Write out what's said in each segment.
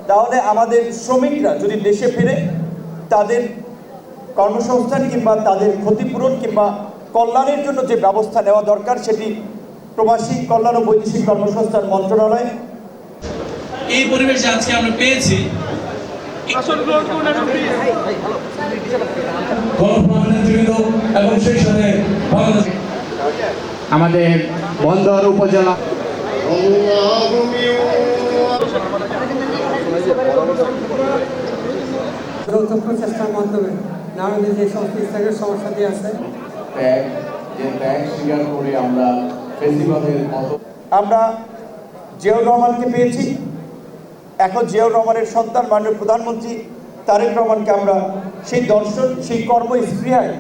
তাহলে আমাদের শ্রমিকরা যদি দেশে ফিরে তাদের কর্মসংস্থান কিংবা তাদের ক্ষতিপূরণ কিংবা কল্যাণের জন্য যে ব্যবস্থা নেওয়া দরকার সেটি প্রবাসী কল্যাণ ও বৈদেশিক কর্মসংস্থান মন্ত্রণালয় এই পরিবেশে আজকে আমরা পেয়েছি। এবং সেই সাথে আমাদের বন্দর উপজেলা যৌথ প্রচেষ্টার মাধ্যমে নানান যে সমস্ত স্থানীয় সমস্যা দিয়ে আছে আমরা জিয়াউর রহমানকে পেয়েছি। এখন জিয়াউর রহমানের সন্তান মাননীয় প্রধানমন্ত্রী তারেক রহমানকে আমরা সেই দর্শন সেই কর্মস্পৃহায়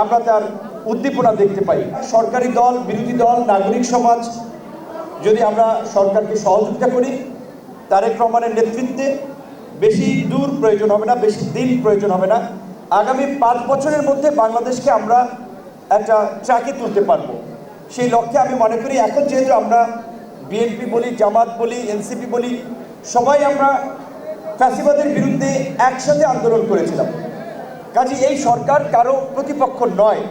আমরা তার উদ্দীপনা দেখতে পাই। সরকারি দল, বিরোধী দল, নাগরিক সমাজ যদি আমরা সরকারকে সহযোগিতা করি, তারেক রহমানের নেতৃত্বে বেশি দূর প্রয়োজন হবে না, বেশি দিন প্রয়োজন হবে না। আগামী 5 বছরের মধ্যে বাংলাদেশকে আমরা একটা ট্র্যাকে তুলতে পারবো। সেই লক্ষ্যে আমি মনে করি এখন যেহেতু আমরা বিএনপি বলি, জামাত বলি, এনসিপি বলি, সবাই আমরা ফ্যাসিবাদের বিরুদ্ধে একসাথে আন্দোলন করেছিলাম। কাজে এই সরকার কারো প্রতিপক্ষ নয়,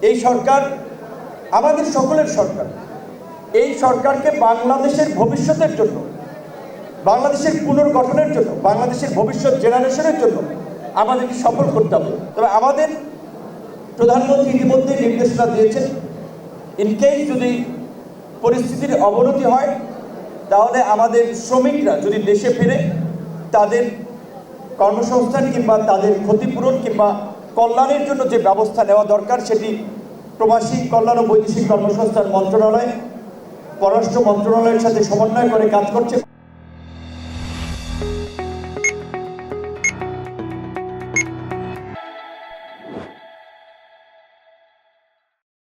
এই সরকার আমাদের সকলের সরকার। এই সরকারকে বাংলাদেশের ভবিষ্যতের জন্য, বাংলাদেশের পুনর্গঠনের জন্য, বাংলাদেশের ভবিষ্যৎ জেনারেশনের জন্য আমাদেরকে সফল করতে হবে। তবে আমাদের প্রধানমন্ত্রী ইতিমধ্যে নির্দেশনা দিয়েছেন, ইনকেস যদি পরিস্থিতির অবনতি হয় তাহলে আমাদের শ্রমিকরা যদি দেশে ফিরে তাদের কর্মসংস্থান কিংবা তাদের ক্ষতিপূরণ কিংবা কল্যাণের জন্য যে ব্যবস্থা নেওয়া দরকার সেটি প্রবাসী কল্যাণ ও বৈদেশিক কর্মসংস্থান মন্ত্রণালয় পররাষ্ট্র মন্ত্রণালয়ের সাথে সমন্বয় করে কাজ করছে।